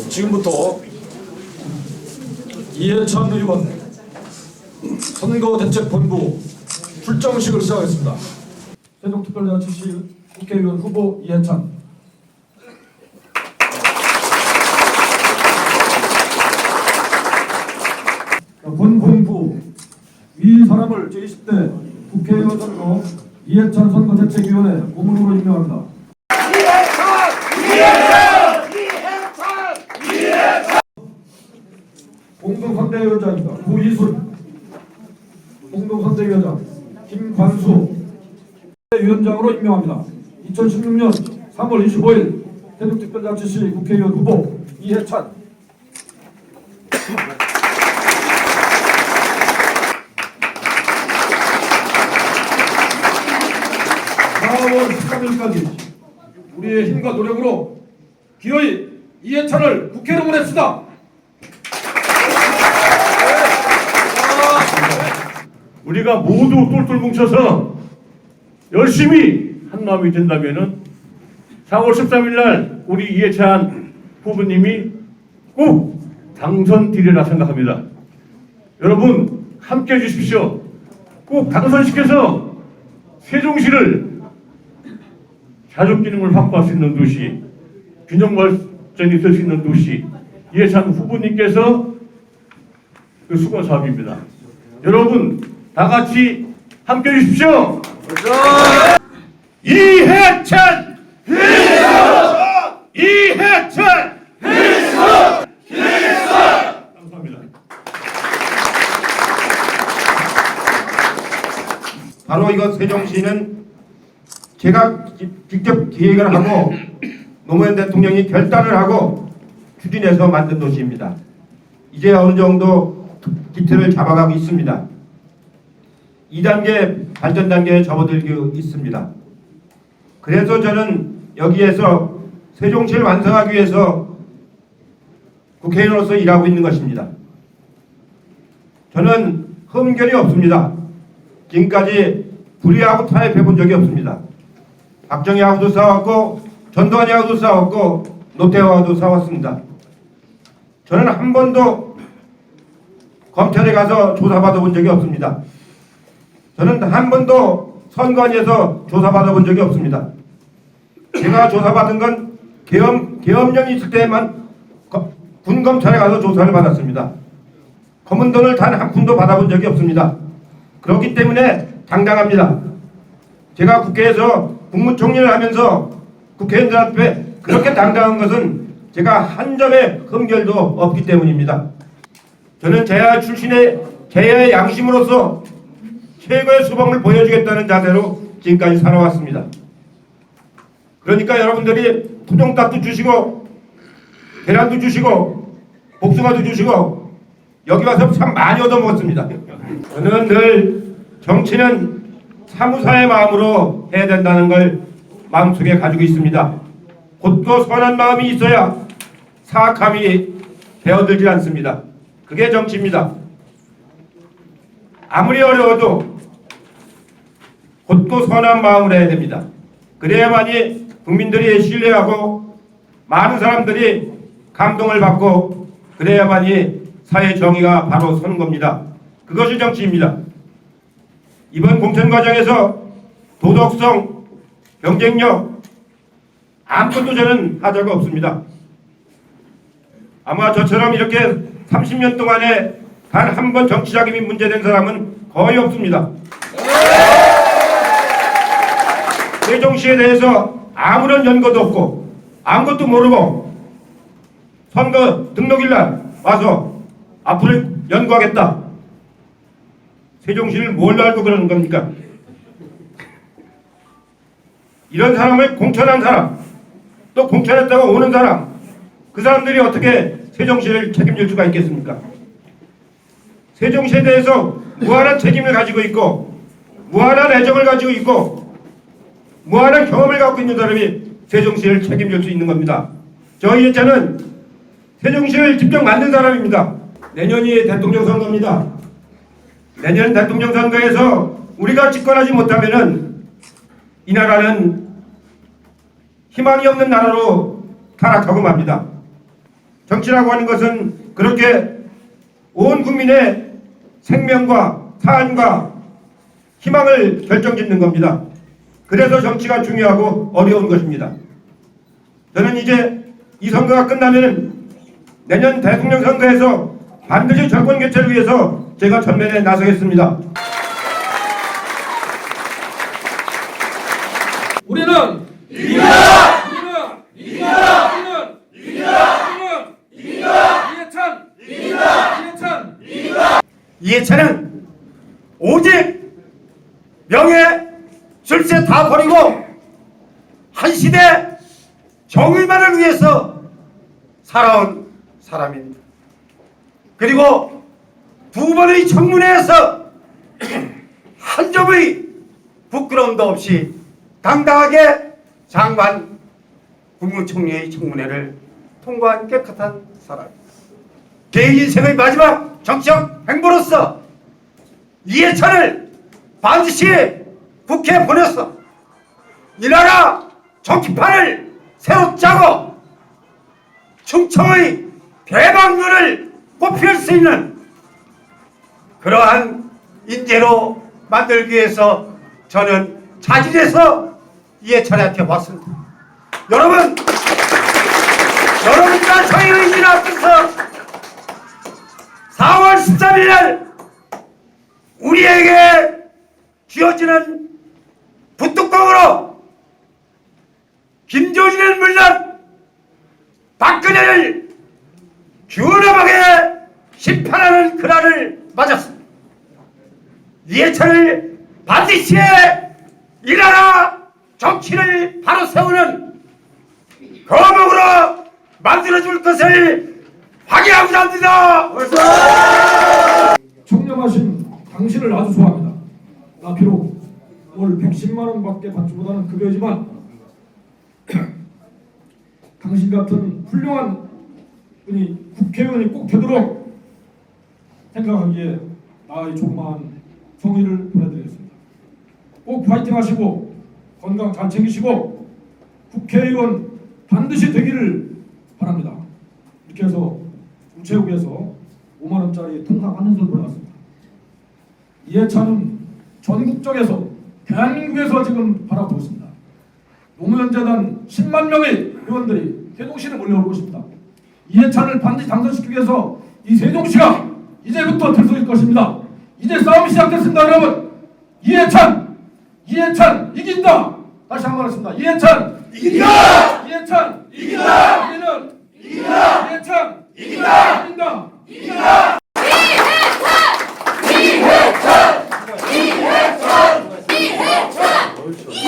지금부터 이해찬 의원 선거대책본부 출정식을 시작하겠습니다. 세종특별자치시 국회의원 후보 이해찬. 본본부 위 사람을 제20대 국회의원 선거 이해찬 선거대책위원회 고문으로 임명합니다. 공동선대위원장입니다. 구이순. 공동선대위원장 김관수 위원장으로 임명합니다. 2016년 3월 25일 세종특별자치시 국회의원 후보 이해찬. 4월 13일까지 우리의 힘과 노력으로 기어이 이해찬을 국회로 보냅시다. 우리가 모두 똘똘 뭉쳐서 열심히 한 마음이 된다면은 4월 13일 날 우리 이해찬 후보님이 꼭 당선되리라 생각합니다. 여러분 함께 해주십시오. 꼭 당선시켜서 세종시를 자족 기능을 확보할 수 있는 도시, 균형 발전이 있을 수 있는 도시, 이해찬 후보님께서 그 수건 사업입니다. 여러분 다 같이 함께 해주십시오. 이해찬 필수! 이해찬 필수! 감사합니다. 바로 이거 세종시는 제가 직접 기획을 하고 노무현 대통령이 결단을 하고 추진해서 만든 도시입니다. 이제 어느 정도 기틀을 잡아가고 있습니다. 2단계 발전 단계에 접어들고 있습니다. 그래서 저는 여기에서 세종시를 완성하기 위해서 국회의원으로서 일하고 있는 것입니다. 저는 흠결이 없습니다. 지금까지 불의하고 타협해 본 적이 없습니다. 박정희하고도 싸웠고 전두환이하고도 싸웠고 노태우하고도 싸웠습니다. 저는 한 번도 검찰에 가서 조사받아 본 적이 없습니다. 저는 한 번도 선관위에서 조사받아 본 적이 없습니다. 제가 조사받은 건 계엄령이 있을 때만 군검찰에 가서 조사를 받았습니다. 검은 돈을 단 한 푼도 받아본 적이 없습니다. 그렇기 때문에 당당합니다. 제가 국회에서 국무총리를 하면서 국회의원들 앞에 그렇게 당당한 것은 제가 한 점의 흠결도 없기 때문입니다. 저는 제야 출신의 제야의 양심으로서 최고의 수범을 보여주겠다는 자세로 지금까지 살아왔습니다. 그러니까 여러분들이 토종닭도 주시고 계란도 주시고 복숭아도 주시고 여기 와서 참 많이 얻어먹었습니다. 저는 늘 정치는 사무사의 마음으로 해야 된다는 걸 마음속에 가지고 있습니다. 곧고 선한 마음이 있어야 사악함이 배어들지 않습니다. 그게 정치입니다. 아무리 어려워도 곧고 선한 마음으로 해야 됩니다. 그래야만이 국민들이 신뢰하고 많은 사람들이 감동을 받고 그래야만이 사회 정의가 바로 서는 겁니다. 그것이 정치입니다. 이번 공천 과정에서 도덕성, 경쟁력 아무것도 저는 하자가 없습니다. 아마 저처럼 이렇게 30년 동안에 단 한 번 정치 자금이 문제된 사람은 거의 없습니다. 세종시에 대해서 아무런 연고도 없고 아무것도 모르고 선거 등록일날 와서 앞으로 연구하겠다. 세종시를 뭘로 알고 그러는 겁니까? 이런 사람을 공천한 사람, 또 공천했다고 오는 사람, 그 사람들이 어떻게 세종시를 책임질 수가 있겠습니까? 세종시에 대해서 무한한 책임을 가지고 있고 무한한 애정을 가지고 있고 무한한 경험을 갖고 있는 사람이 세종시를 책임질 수 있는 겁니다. 저 이해찬은 세종시를 직접 만든 사람입니다. 내년이 대통령 선거입니다. 내년 대통령 선거에서 우리가 집권하지 못하면은 이 나라는 희망이 없는 나라로 타락하고 맙니다. 정치라고 하는 것은 그렇게 온 국민의 생명과 사안과 희망을 결정짓는 겁니다. 그래서 정치가 중요하고 어려운 것입니다. 저는 이제 이 선거가 끝나면 내년 대통령 선거에서 반드시 정권 교체를 위해서 제가 전면에 나서겠습니다. 우리는 이해찬은 오직 명예, 출세 다 버리고 한 시대 정의만을 위해서 살아온 사람입니다. 그리고 두 번의 청문회에서 한 점의 부끄러움도 없이 당당하게 장관 국무총리의 청문회를 통과한 깨끗한 사람. 개인 인생의 마지막 정치적 행보로서 이해찬을 반드시 국회에 보내서 이 나라 정치판을 새로 짜고 충청의 대박론을 꽃피울 수 있는 그러한 인재로 만들기 위해서 저는 자진해서 이해찬한테 왔습니다. 여러분과 저희 의진 앞에서 4월 13일 날 우리에게 쥐어지는 붓뚜껑으로 김조진은 물론 박근혜를 준엄하게 심판하는 그날을 맞았습니다. 이해찬을 반드시 이 나라 정치를 바로 세우는 거목으로 만들어줄 것을 확인하고자 합니다. 청렴하신 당신을 아주 좋아합니다. 나 비록 월 110만 원밖에 받지 못하는 급여지만 당신 같은 훌륭한 분이 국회의원이 꼭 되도록 생각하기에 나의 조그마한 성의를 보내드리겠습니다. 꼭 파이팅 하시고 건강 잘 챙기시고 국회의원 반드시 되기를 바랍니다. 이렇게 해서 우체국에서 5만 원짜리 통상 환전서를 보내왔습니다. 이해찬은 전국적에서 대한민국에서 지금 바라보고 있습니다. 노무현재단 10만 명의 의원들이 세종시를 몰려오고 있습니다. 이해찬을 반드시 당선시키기 위해서 이 세종시가 이제부터 들썩일 것입니다. 이제 싸움이 시작됐습니다, 여러분. 이해찬 이긴다. 다시 한번 하겠습니다. 이해찬 이긴다! 이해찬 이긴다! 우리는 이긴다! 이해찬 이긴다! 이긴다. 이긴다! 이해찬! 이해찬! 이해찬! 이해찬!